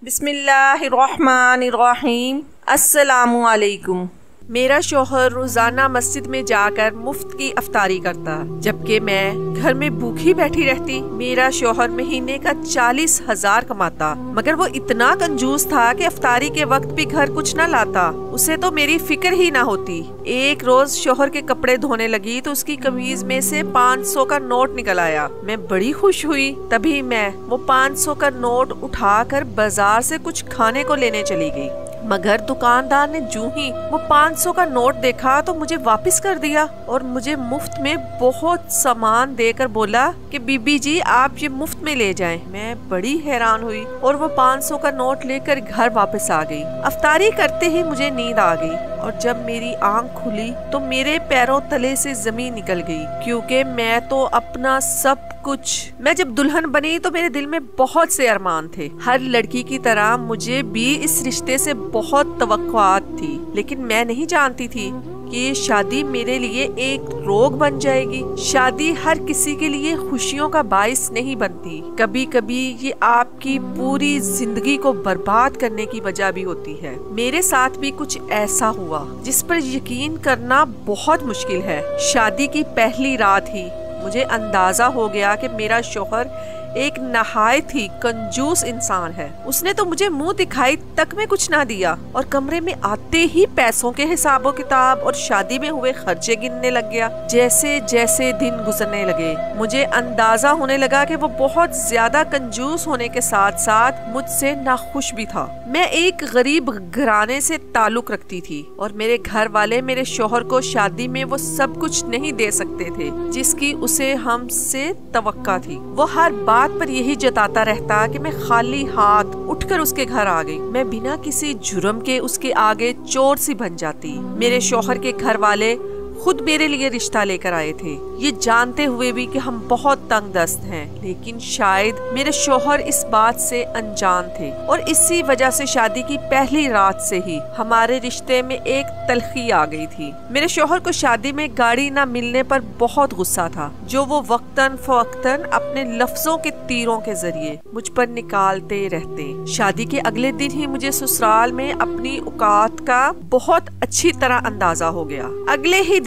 बिस्मिल्लाहिर्रहमानिर्रहीम। अस्सलामुअलैकुम। मेरा शौहर रोजाना मस्जिद में जाकर मुफ्त की अफ्तारी करता, जबकि मैं घर में भूखी बैठी रहती। मेरा शौहर महीने का 40,000 कमाता, मगर वो इतना कंजूस था कि अफ्तारी के वक्त भी घर कुछ न लाता। उसे तो मेरी फिक्र ही ना होती। एक रोज शौहर के कपड़े धोने लगी तो उसकी कमीज में से 500 का नोट निकल आया। मैं बड़ी खुश हुई। तभी मैं वो 500 का नोट उठाकर बाजार से कुछ खाने को लेने चली गई, मगर दुकानदार ने जूं ही वो 500 का नोट देखा तो मुझे वापस कर दिया और मुझे मुफ्त में बहुत सामान देकर बोला कि बीबी जी आप ये मुफ्त में ले जाएं। मैं बड़ी हैरान हुई और वो 500 का नोट लेकर घर वापस आ गई। अफ्तारी करते ही मुझे नींद आ गई और जब मेरी आंख खुली तो मेरे पैरों तले से जमीन निकल गई, क्योंकि मैं तो अपना सब कुछ। मैं जब दुल्हन बनी तो मेरे दिल में बहुत से अरमान थे। हर लड़की की तरह मुझे भी इस रिश्ते से बहुत तवक्कुआत थी, लेकिन मैं नहीं जानती थी कि ये शादी मेरे लिए एक रोग बन जाएगी। शादी हर किसी के लिए खुशियों का बाइस नहीं बनती। कभी कभी ये आपकी पूरी जिंदगी को बर्बाद करने की वजह भी होती है। मेरे साथ भी कुछ ऐसा हुआ जिस पर यकीन करना बहुत मुश्किल है। शादी की पहली रात ही मुझे अंदाजा हो गया कि मेरा शौहर एक नहायत ही कंजूस इंसान है। उसने तो मुझे मुंह दिखाई तक में कुछ ना दिया और कमरे में आते ही पैसों के हिसाबो किताब और शादी में हुए खर्चे गिनने लग गया। जैसे जैसे दिन गुजरने लगे मुझे अंदाजा होने लगा कि वो बहुत ज्यादा कंजूस होने के साथ साथ मुझसे नाखुश भी था। मैं एक गरीब घराने से ताल्लुक रखती थी और मेरे घर वाले मेरे शौहर को शादी में वो सब कुछ नहीं दे सकते थे जिसकी उसे हमसे तवक्का थी। वो हर बात पर यही जताता रहता कि मैं खाली हाथ उठकर उसके घर आ गई। मैं बिना किसी जुर्म के उसके आगे चोर सी बन जाती। मेरे शौहर के घर वाले खुद मेरे लिए रिश्ता लेकर आए थे, ये जानते हुए भी कि हम बहुत तंग दस्त हैं, लेकिन शायद मेरे शौहर इस बात से अनजान थे और इसी वजह से शादी की पहली रात से ही हमारे रिश्ते में एक तलखी आ गई थी। मेरे शौहर को शादी में गाड़ी न मिलने पर बहुत गुस्सा था, जो वो वक्तन फवक्तन अपने लफ्जों के तीरों के जरिए मुझ पर निकालते रहते। शादी के अगले दिन ही मुझे ससुराल में अपनी औकात का बहुत अच्छी तरह अंदाजा हो गया। अगले ही दिन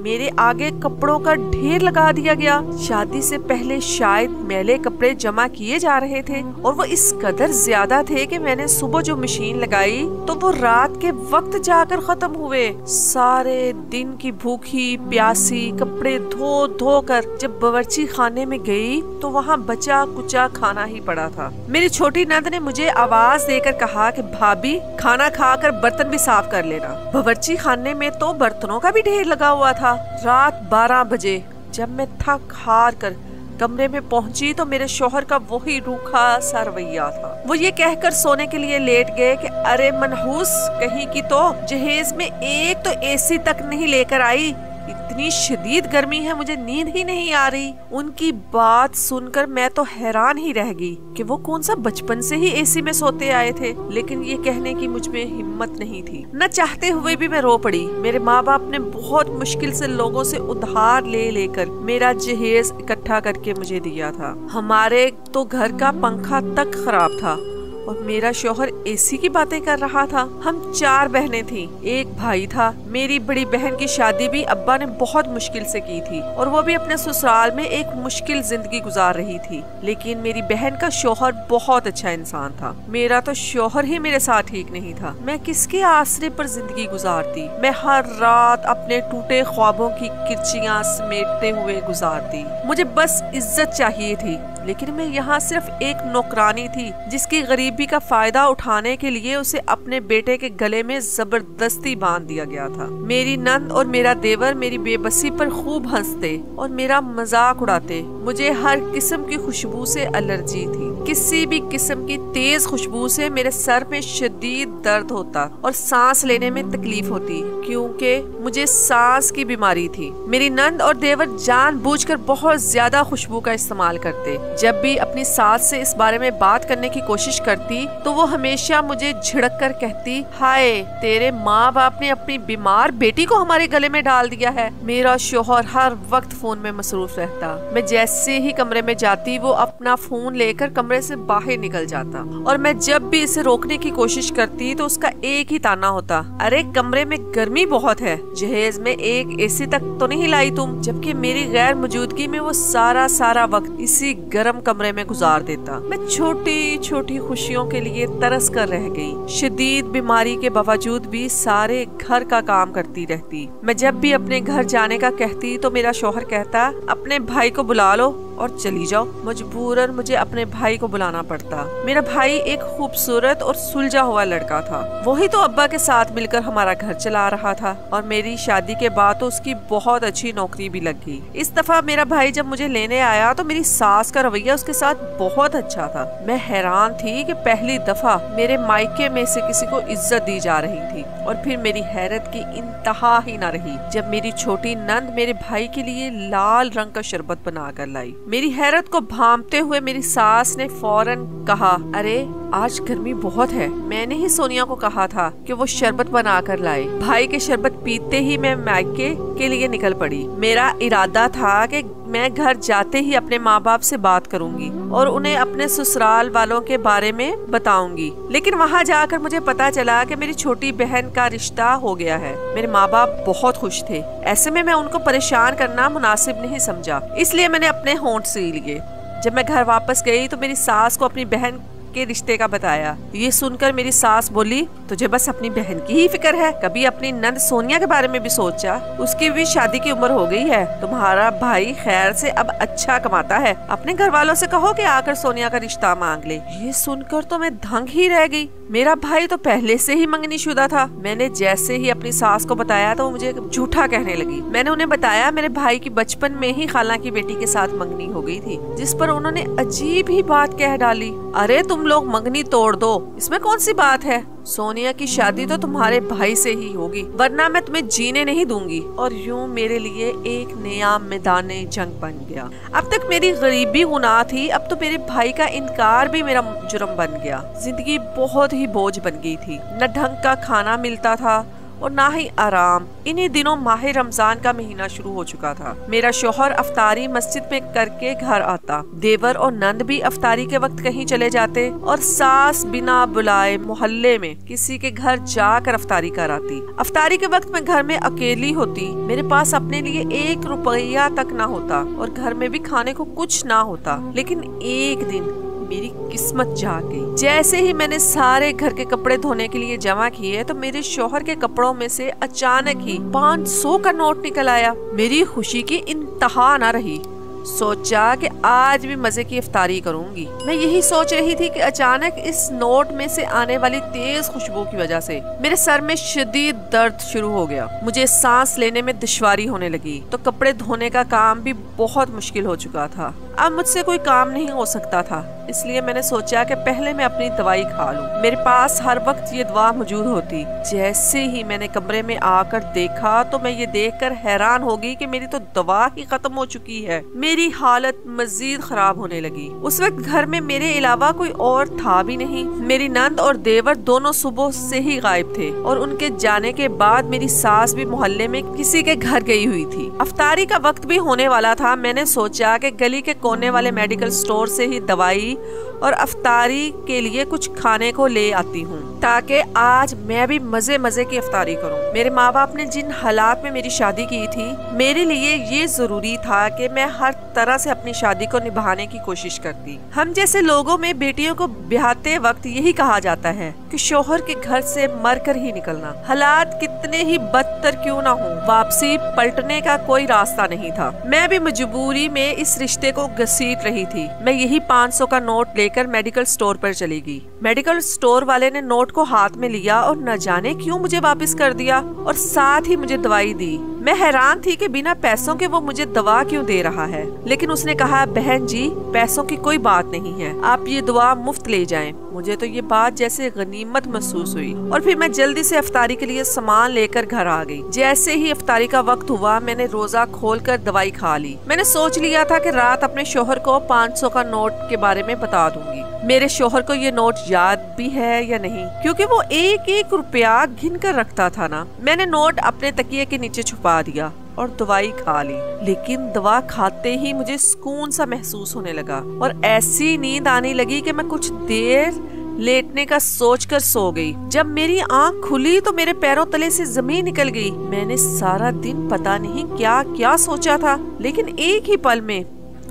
मेरे आगे कपड़ों का ढेर लगा दिया गया। शादी से पहले शायद मैले कपड़े जमा किए जा रहे थे और वो इस कदर ज्यादा थे कि मैंने सुबह जो मशीन लगाई तो वो रात के वक्त जाकर खत्म हुए। सारे दिन की भूखी प्यासी कपड़े धो धो कर जब बावर्ची खाने में गई तो वहाँ बचा कुचा खाना ही पड़ा था। मेरी छोटी नंद ने मुझे आवाज देकर कहा कि भाभी खाना खाकर बर्तन भी साफ कर लेना। बावर्ची खाने में तो बर्तनों का भी ढेर लगा हुआ था। रात 12 बजे जब मैं थक हार कर कमरे में पहुंची तो मेरे शौहर का वही रूखा सा रवैया था। वो ये कहकर सोने के लिए लेट गए कि अरे मनहूस कहीं की तो जहेज में एक तो एसी तक नहीं लेकर आई। इतनी शदीद गर्मी है, मुझे नींद ही नहीं आ रही। उनकी बात सुनकर मैं तो हैरान ही रह गई कि वो कौन सा बचपन से ही एसी में सोते आए थे, लेकिन ये कहने की मुझ में हिम्मत नहीं थी। न चाहते हुए भी मैं रो पड़ी। मेरे माँ बाप ने बहुत मुश्किल से लोगों से उधार ले लेकर मेरा जहेज इकट्ठा करके मुझे दिया था। हमारे तो घर का पंखा तक खराब था और मेरा शौहर एसी की बातें कर रहा था। हम 4 बहनें थीं, एक भाई था। मेरी बड़ी बहन की शादी भी अब्बा ने बहुत मुश्किल से की थी और वो भी अपने ससुराल में एक मुश्किल जिंदगी गुजार रही थी, लेकिन मेरी बहन का शौहर बहुत अच्छा इंसान था। मेरा तो शौहर ही मेरे साथ ठीक नहीं था। मैं किसके आसरे पर जिंदगी गुजारती। मैं हर रात अपने टूटे ख्वाबों की किरचियां समेटते हुए गुजारती। मुझे बस इज्जत चाहिए थी, लेकिन मैं यहाँ सिर्फ एक नौकरानी थी जिसकी गरीबी का फायदा उठाने के लिए उसे अपने बेटे के गले में जबरदस्ती बांध दिया गया था। मेरी नंद और मेरा देवर मेरी बेबसी पर खूब हंसते और मेरा मजाक उड़ाते। मुझे हर किस्म की खुशबू से एलर्जी थी। किसी भी किस्म की तेज खुशबू से मेरे सर में शदीद दर्द होता और सांस लेने में तकलीफ होती, क्योंकि मुझे सांस की बीमारी थी। मेरी नंद और देवर जानबूझकर बहुत ज्यादा खुशबू का इस्तेमाल करते जब भी अपनी सास से इस बारे में बात करने की कोशिश करती तो वो हमेशा मुझे झिड़क कर कहती, हाय तेरे माँ बाप ने अपनी बीमार बेटी को हमारे गले में डाल दिया है। मेरा शोहर हर वक्त फोन में मसरूफ रहता। मैं जैसे ही कमरे में जाती वो अपना फोन लेकर कमरे से बाहर निकल जाता और मैं जब भी इसे रोकने की कोशिश करती तो उसका एक ही ताना होता, अरे कमरे में गर्मी बहुत है, जहेज में एक एसी तक तो नहीं लाई तुम। जबकि मेरी गैर मौजूदगी में वो सारा वक्त इसी गर्म कमरे में गुजार देता। मैं छोटी छोटी खुशियों के लिए तरस कर रह गई। शदीद बीमारी के बावजूद भी सारे घर का काम करती रहती। मैं जब भी अपने घर जाने का कहती तो मेरा शौहर कहता, अपने भाई को बुला लो और चली जाओ। मजबूरन मुझे अपने भाई को बुलाना पड़ता। मेरा भाई एक खूबसूरत और सुलझा हुआ लड़का था। वही तो अब्बा के साथ मिलकर हमारा घर चला रहा था और मेरी शादी के बाद तो उसकी बहुत अच्छी नौकरी भी लग गई। इस दफा मेरा भाई जब मुझे लेने आया तो मेरी सास का रवैया उसके साथ बहुत अच्छा था। मैं हैरान थी कि पहली दफा मेरे मायके में से किसी को इज्जत दी जा रही थी। और फिर मेरी हैरत की इंतहा ही न रही जब मेरी छोटी नंद मेरे भाई के लिए लाल रंग का शरबत बना कर लाई। मेरी हैरत को भांपते हुए मेरी सास ने फौरन कहा, अरे आज गर्मी बहुत है। मैंने ही सोनिया को कहा था कि वो शरबत बना कर लाए। भाई के शरबत पीते ही मैं मायके के लिए निकल पड़ी। मेरा इरादा था कि मैं घर जाते ही अपने माँ बाप से बात करूंगी और उन्हें अपने ससुराल वालों के बारे में बताऊंगी। लेकिन वहाँ जाकर मुझे पता चला कि मेरी छोटी बहन का रिश्ता हो गया है। मेरे माँ बाप बहुत खुश थे। ऐसे में मैं उनको परेशान करना मुनासिब नहीं समझा, इसलिए मैंने अपने होंठ सील लिए। जब मैं घर वापस गई तो मेरी सास को अपनी बहन के रिश्ते का बताया। ये सुनकर मेरी सास बोली, तुझे बस अपनी बहन की ही फिक्र है, कभी अपनी नंद सोनिया के बारे में भी सोचा? उसकी भी शादी की उम्र हो गई है। तुम्हारा भाई खैर से अब अच्छा कमाता है। अपने घर वालों से कहो कि आकर सोनिया का रिश्ता मांग ले। ये सुनकर तो मैं दंग ही रह गई। मेरा भाई तो पहले से ही मंगनी शुदा था। मैंने जैसे ही अपनी सास को बताया तो वो मुझे झूठा कहने लगी। मैंने उन्हें बताया मेरे भाई की बचपन में ही खाला की बेटी के साथ मंगनी हो गई थी, जिस पर उन्होंने अजीब ही बात कह डाली, अरे तुम लोग मंगनी तोड़ दो, इसमें कौन सी बात है? सोनिया की शादी तो तुम्हारे भाई से ही होगी, वरना मैं तुम्हें जीने नहीं दूंगी। और यूं मेरे लिए एक नया मैदाने जंग बन गया। अब तक मेरी गरीबी गुनाह थी, अब तो मेरे भाई का इनकार भी मेरा जुर्म बन गया। जिंदगी बहुत ही बोझ बन गई थी। न ढंग का खाना मिलता था और ना ही आराम। इन्हीं दिनों माह रमजान का महीना शुरू हो चुका था। मेरा शौहर अफ्तारी मस्जिद में करके घर आता। देवर और नंद भी अफ्तारी के वक्त कहीं चले जाते और सास बिना बुलाए मोहल्ले में किसी के घर जाकर अफ्तारी कराती। अफ्तारी के वक्त मैं घर में अकेली होती। मेरे पास अपने लिए 1 रुपया तक ना होता और घर में भी खाने को कुछ ना होता। लेकिन एक दिन मेरी किस्मत जाग गई। जैसे ही मैंने सारे घर के कपड़े धोने के लिए जमा किए तो मेरे शौहर के कपड़ों में से अचानक ही 500 का नोट निकल आया। मेरी खुशी की इंतहा न रही। सोचा कि आज भी मजे की इफ्तारी करूंगी। मैं यही सोच रही थी कि अचानक इस नोट में से आने वाली तेज खुशबू की वजह से मेरे सर में शदीद दर्द शुरू हो गया। मुझे सांस लेने में दुश्वारी होने लगी तो कपड़े धोने का काम भी बहुत मुश्किल हो चुका था। अब मुझसे कोई काम नहीं हो सकता था, इसलिए मैंने सोचा कि पहले मैं अपनी दवाई खा लूं। मेरे पास हर वक्त ये दवा मौजूद होती। जैसे ही मैंने कमरे में आकर देखा तो मैं ये देखकर हैरान हो गई कि मेरी तो दवा ही खत्म हो चुकी है। मेरी हालत मजीद खराब होने लगी। उस वक्त घर में मेरे अलावा कोई और था भी नहीं। मेरी नंद और देवर दोनों सुबह से ही गायब थे और उनके जाने के बाद मेरी सास भी मोहल्ले में किसी के घर गई हुई थी। अफ्तारी का वक्त भी होने वाला था। मैंने सोचा कि गली के कोने वाले मेडिकल स्टोर से ही दवाई और अफ्तारी के लिए कुछ खाने को ले आती हूँ ताकि आज मैं भी मजे मजे की अफ्तारी करूँ। मेरे माँ बाप ने जिन हालात में मेरी शादी की थी, मेरे लिए ये जरूरी था कि मैं हर तरह से अपनी शादी को निभाने की कोशिश करती। हम जैसे लोगों में बेटियों को ब्याहते वक्त यही कहा जाता है कि शौहर के घर से मरकर ही निकलना। हालात कितने ही बदतर क्यों ना हो, वापसी पलटने का कोई रास्ता नहीं था। मैं भी मजबूरी में इस रिश्ते को घसीट रही थी। मैं यही 500 का नोट लेकर मेडिकल स्टोर पर चली गई। मेडिकल स्टोर वाले ने नोट को हाथ में लिया और न जाने क्यों मुझे वापस कर दिया और साथ ही मुझे दवाई दी। मैं हैरान थी कि बिना पैसों के वो मुझे दवा क्यों दे रहा है, लेकिन उसने कहा, बहन जी पैसों की कोई बात नहीं है, आप ये दवा मुफ्त ले जाएं। मुझे तो ये बात जैसे गनीमत महसूस हुई और फिर मैं जल्दी से इफ्तारी के लिए सामान लेकर घर आ गई। जैसे ही इफ्तारी का वक्त हुआ मैंने रोजा खोलकर दवाई खा ली। मैंने सोच लिया था कि रात अपने शोहर को 500 का नोट के बारे में बता दूंगी। मेरे शोहर को ये नोट याद भी है या नहीं, क्योंकि वो एक एक रुपया गिन कर रखता था ना। मैंने नोट अपने तकिए के नीचे छुपा दिया और दवाई खा ली। लेकिन दवा खाते ही मुझे सुकून सा महसूस होने लगा और ऐसी नींद आने लगी कि मैं कुछ देर लेटने का सोचकर सो गई। जब मेरी आंख खुली तो मेरे पैरों तले से जमीन निकल गई। मैंने सारा दिन पता नहीं क्या क्या सोचा था, लेकिन एक ही पल में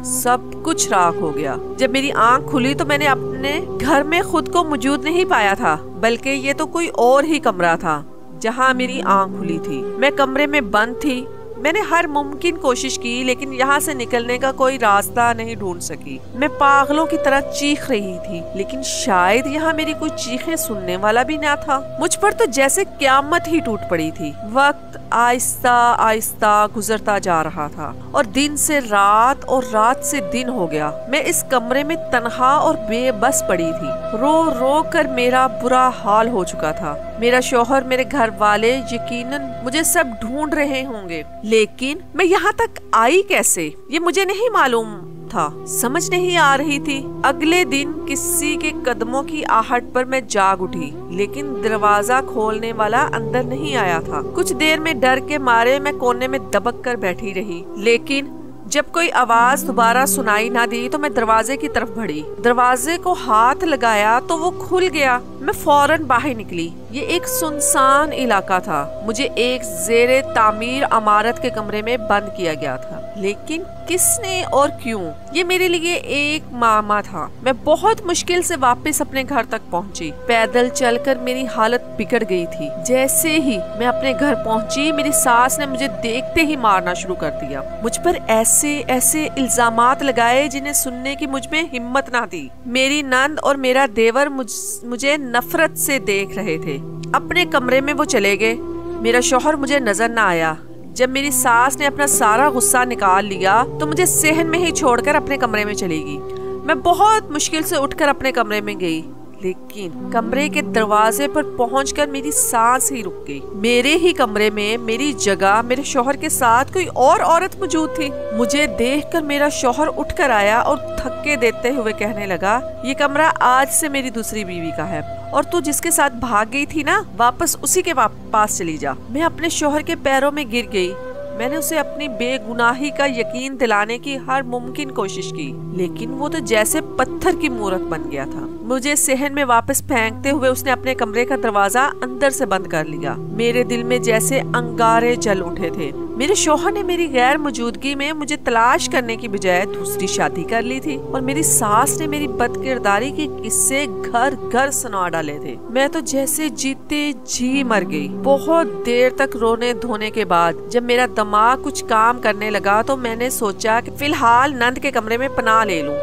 सब कुछ राख हो गया। जब मेरी आंख खुली तो मैंने अपने घर में खुद को मौजूद नहीं पाया था, बल्कि ये तो कोई और ही कमरा था जहाँ मेरी आंख खुली थी। मैं कमरे में बंद थी। मैंने हर मुमकिन कोशिश की, लेकिन यहाँ से निकलने का कोई रास्ता नहीं ढूंढ सकी। मैं पागलों की तरह चीख रही थी, लेकिन शायद यहाँ मेरी कोई चीखें सुनने वाला भी ना था। मुझ पर तो जैसे क़यामत ही टूट पड़ी थी। वक्त आहिस्ता आहिस्ता गुजरता जा रहा था और दिन से रात और रात से दिन हो गया। मैं इस कमरे में तन्हा और बेबस पड़ी थी। रो रो कर मेरा बुरा हाल हो चुका था। मेरा शौहर, मेरे घर वाले यकीनन मुझे सब ढूंढ रहे होंगे, लेकिन मैं यहाँ तक आई कैसे ये मुझे नहीं मालूम था। समझ नहीं आ रही थी। अगले दिन किसी के कदमों की आहट पर मैं जाग उठी, लेकिन दरवाजा खोलने वाला अंदर नहीं आया था। कुछ देर में डर के मारे मैं कोने में दबक कर बैठी रही, लेकिन जब कोई आवाज दोबारा सुनाई ना दी तो मैं दरवाजे की तरफ बढ़ी। दरवाजे को हाथ लगाया तो वो खुल गया। मैं फौरन बाहर निकली। ये एक सुनसान इलाका था। मुझे एक जेरे तामीर इमारत के कमरे में बंद किया गया था, लेकिन किसने और क्यों, ये मेरे लिए एक मामा था। मैं बहुत मुश्किल से वापस अपने घर तक पहुंची। पैदल चलकर मेरी हालत बिगड़ गई थी। जैसे ही मैं अपने घर पहुंची, मेरी सास ने मुझे देखते ही मारना शुरू कर दिया। मुझ पर ऐसे ऐसे इल्जामात लगाए जिन्हें सुनने की मुझ में हिम्मत ना थी। मेरी नंद और मेरा देवर मुझे नफरत से देख रहे थे। अपने कमरे में वो चले गए। मेरा शौहर मुझे नजर न आया। जब मेरी सास ने अपना सारा गुस्सा निकाल लिया तो मुझे सहन में ही छोड़कर अपने कमरे में चली गई। मैं बहुत मुश्किल से उठकर अपने कमरे में गई, लेकिन कमरे के दरवाजे पर पहुंचकर मेरी सांस ही रुक गई। मेरे ही कमरे में मेरी जगह मेरे शौहर के साथ कोई और औरत मौजूद थी। मुझे देखकर मेरा शौहर उठकर आया और थक्के देते हुए कहने लगा, ये कमरा आज से मेरी दूसरी बीवी का है और तू जिसके साथ भाग गई थी ना, वापस उसी के पास चली जा। मैं अपने शौहर के पैरों में गिर गई। मैंने उसे अपनी बेगुनाही का यकीन दिलाने की हर मुमकिन कोशिश की, लेकिन वो तो जैसे पत्थर की मूरत बन गया था। मुझे सहन में वापस फेंकते हुए उसने अपने कमरे का दरवाजा अंदर से बंद कर लिया। मेरे दिल में जैसे अंगारे जल उठे थे। मेरे शौहर ने मेरी गैर मौजूदगी में मुझे तलाश करने की बजाय दूसरी शादी कर ली थी और मेरी सास ने मेरी बदकिरदारी के किस्से घर घर सुना डाले थे। मैं तो जैसे जीते जी मर गई। बहुत देर तक रोने धोने के बाद जब मेरा दिमाग कुछ काम करने लगा तो मैंने सोचा कि फिलहाल नंद के कमरे में पनाह ले लूं।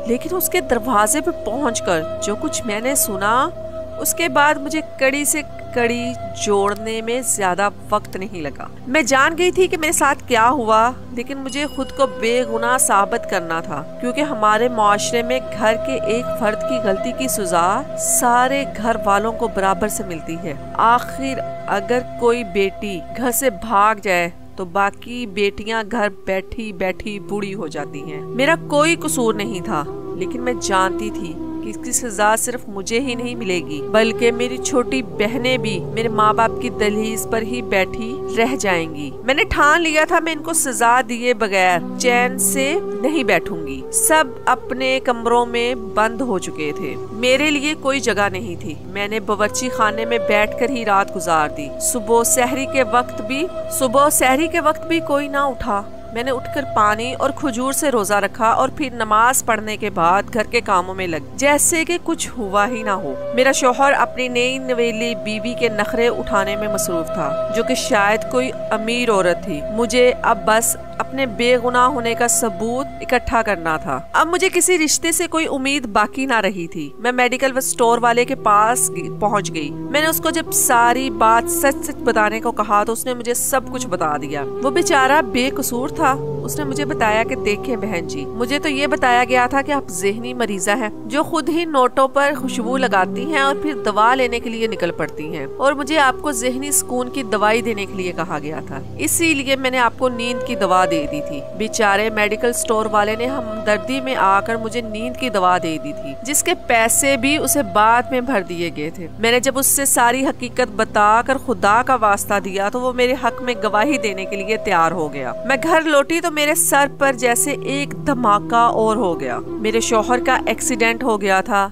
लेकिन उसके दरवाजे पर पहुंचकर जो कुछ मैंने सुना, उसके बाद मुझे कड़ी से कड़ी जोड़ने में ज्यादा वक्त नहीं लगा। मैं जान गई थी कि मेरे साथ क्या हुआ, लेकिन मुझे खुद को बेगुनाह साबित करना था, क्योंकि हमारे माशरे में घर के एक फर्द की गलती की सजा सारे घर वालों को बराबर से मिलती है। आखिर अगर कोई बेटी घर से भाग जाए तो बाकी बेटियां घर बैठी बैठी बूढ़ी हो जाती हैं। मेरा कोई कसूर नहीं था, लेकिन मैं जानती थी कि इसकी सजा सिर्फ मुझे ही नहीं मिलेगी, बल्कि मेरी छोटी बहनें भी मेरे माँ बाप की दहलीज पर ही बैठी रह जाएंगी। मैंने ठान लिया था मैं इनको सजा दिए बगैर चैन से नहीं बैठूंगी। सब अपने कमरों में बंद हो चुके थे। मेरे लिए कोई जगह नहीं थी। मैंने बावर्ची खाने में बैठकर ही रात गुजार दी। सुबह सहरी के वक्त भी कोई ना उठा। मैंने उठकर पानी और खजूर से रोजा रखा और फिर नमाज पढ़ने के बाद घर के कामों में लग, जैसे कि कुछ हुआ ही ना हो। मेरा शौहर अपनी नई नवेली बीवी के नखरे उठाने में मसरूफ था, जो कि शायद कोई अमीर औरत थी। मुझे अब बस अपने बेगुनाह होने का सबूत इकट्ठा करना था। अब मुझे किसी रिश्ते से कोई उम्मीद बाकी ना रही थी। मैं मेडिकल स्टोर वाले के पास पहुंच गई। मैंने उसको जब सारी बात सच सच बताने को कहा तो उसने मुझे सब कुछ बता दिया। वो बेचारा बेकसूर था। उसने मुझे बताया कि देखें बहन जी, मुझे तो ये बताया गया था कि आप ज़हनी मरीजा हैं जो खुद ही नोटों पर खुशबू लगाती हैं और फिर दवा लेने के लिए निकल पड़ती हैं, और मुझे आपको ज़हनी सुकून की दवाई देने के लिए कहा गया था, इसीलिए मैंने आपको नींद की दवा दे दी थी। बेचारे मेडिकल स्टोर वाले ने हमदर्दी में आकर मुझे नींद की दवा दे दी थी, जिसके पैसे भी उसे बाद में भर दिए गए थे। मैंने जब उससे सारी हकीकत बताकर खुदा का वास्ता दिया तो वो मेरे हक में गवाही देने के लिए तैयार हो गया। मैं घर लौटी तो मेरे सर पर जैसे एक धमाका और हो गया। मेरे शौहर का एक्सीडेंट हो गया था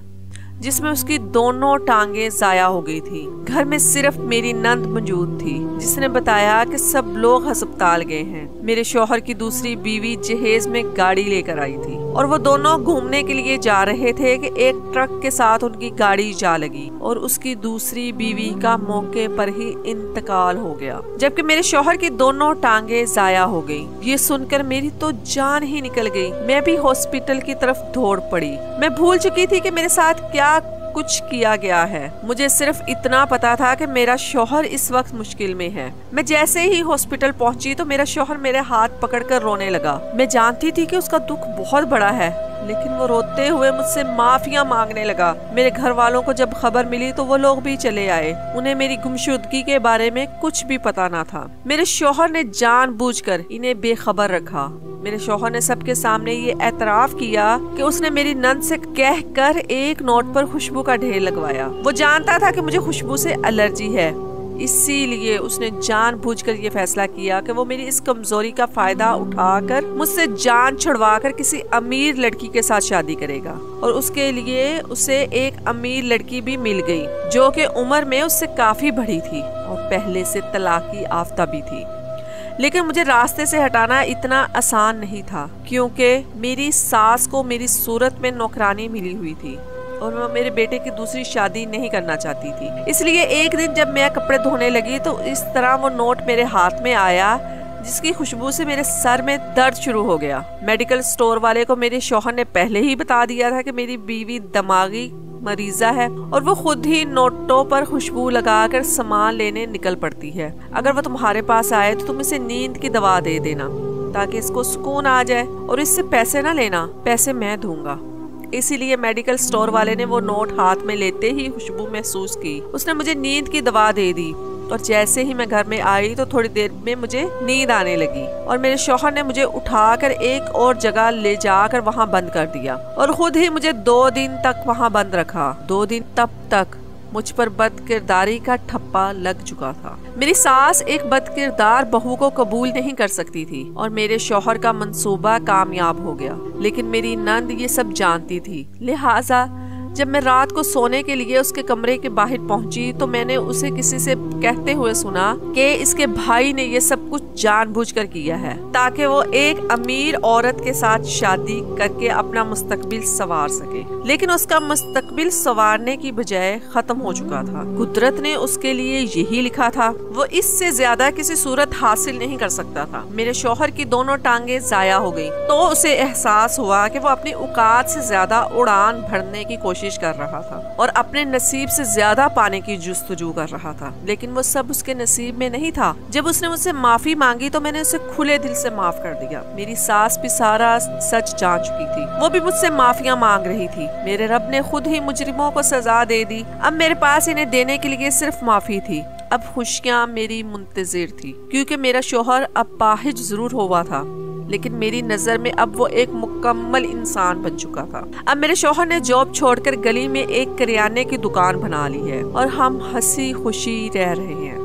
जिसमें उसकी दोनों टांगे जाया हो गई थी। घर में सिर्फ मेरी नंद मौजूद थी जिसने बताया कि सब लोग अस्पताल गए हैं। मेरे शौहर की दूसरी बीवी जहेज में गाड़ी लेकर आई थी और वो दोनों घूमने के लिए जा रहे थे कि एक ट्रक के साथ उनकी गाड़ी जा लगी और उसकी दूसरी बीवी का मौके पर ही इंतकाल हो गया, जबकि मेरे शौहर की दोनों टांगे जाया हो गई। ये सुनकर मेरी तो जान ही निकल गई। मैं भी हॉस्पिटल की तरफ दौड़ पड़ी। मैं भूल चुकी थी कि मेरे साथ क्या कुछ किया गया है। मुझे सिर्फ इतना पता था कि मेरा शौहर इस वक्त मुश्किल में है। मैं जैसे ही हॉस्पिटल पहुंची तो मेरा शौहर मेरे हाथ पकड़कर रोने लगा। मैं जानती थी कि उसका दुख बहुत बड़ा है, लेकिन वो रोते हुए मुझसे माफिया मांगने लगा। मेरे घर वालों को जब खबर मिली तो वो लोग भी चले आए। उन्हें मेरी गुमशुदगी के बारे में कुछ भी पता ना था। मेरे शौहर ने जानबूझकर इन्हें बेखबर रखा। मेरे शौहर ने सबके सामने ये एतराफ किया कि उसने मेरी नंद से कहकर एक नोट पर खुशबू का ढेर लगवाया। वो जानता था कि मुझे खुशबू से एलर्जी है, इसीलिए उसने जानबूझकर ये फैसला किया कि वो मेरी इस कमजोरी का फायदा उठाकर मुझसे जान छुड़वाकर किसी अमीर लड़की के साथ शादी करेगा। और उसके लिए उसे एक अमीर लड़की भी मिल गई जो कि उम्र में उससे काफी बड़ी थी और पहले से तलाकी याफ्ता भी थी। लेकिन मुझे रास्ते से हटाना इतना आसान नहीं था, क्योंकि मेरी सास को मेरी सूरत में नौकरानी मिली हुई थी और मैं मेरे बेटे की दूसरी शादी नहीं करना चाहती थी। इसलिए एक दिन जब मैं कपड़े धोने लगी तो इस तरह वो नोट मेरे हाथ में आया जिसकी खुशबू से मेरे सर में दर्द शुरू हो गया। मेडिकल स्टोर वाले को मेरे शौहर ने पहले ही बता दिया था कि मेरी बीवी दिमागी मरीजा है और वो खुद ही नोटों पर खुशबू लगाकर सामान लेने निकल पड़ती है। अगर वो तुम्हारे पास आए तो तुम इसे नींद की दवा दे देना ताकि इसको सुकून आ जाए, और इससे पैसे ना लेना, पैसे मैं दूंगा। इसीलिए मेडिकल स्टोर वाले ने वो नोट हाथ में लेते ही खुशबू महसूस की। उसने मुझे नींद की दवा दे दी और जैसे ही मैं घर में आई तो थोड़ी देर में मुझे नींद आने लगी और मेरे शौहर ने मुझे उठाकर एक और जगह ले जाकर वहाँ बंद कर दिया और खुद ही मुझे 2 दिन तक वहाँ बंद रखा। 2 दिन तब तक मुझ पर बदकिरदारी का ठप्पा लग चुका था। मेरी सास एक बदकिरदार बहू को कबूल नहीं कर सकती थी और मेरे शौहर का मंसूबा कामयाब हो गया, लेकिन मेरी नंद ये सब जानती थी। लिहाजा जब मैं रात को सोने के लिए उसके कमरे के बाहर पहुंची तो मैंने उसे किसी से कहते हुए सुना कि इसके भाई ने ये सब कुछ जानबूझकर किया है ताकि वो एक अमीर औरत के साथ शादी करके अपना मुस्तकबिल संवार सके। लेकिन उसका मुस्तकबिल संवारने की बजाय खत्म हो चुका था। कुदरत ने उसके लिए यही लिखा था। वो इससे ज्यादा किसी सूरत हासिल नहीं कर सकता था। मेरे शौहर की दोनों टांगे जाया हो गई तो उसे एहसास हुआ कि वो अपनी औकात से ज्यादा उड़ान भरने की कोशिश कर रहा था और अपने नसीब से ज्यादा पाने की जुस्तजू कर रहा था, लेकिन वो सब उसके नसीब में नहीं था। जब उसने मुझसे माफी मांगी तो मैंने उसे खुले दिल से माफ कर दिया। मेरी सास भी सारा सच जान चुकी थी, वो भी मुझसे माफिया मांग रही थी। मेरे रब ने खुद ही मुजरिमों को सजा दे दी। अब मेरे पास इन्हें देने के लिए सिर्फ माफी थी। अब खुशियाँ मेरी मुंतजिर थी, क्योंकि मेरा शौहर अब पाहिज जरूर हुआ था, लेकिन मेरी नजर में अब वो एक मुकम्मल इंसान बन चुका था। अब मेरे शौहर ने जॉब छोड़कर गली में एक करियाने की दुकान बना ली है और हम हंसी खुशी रह रहे हैं।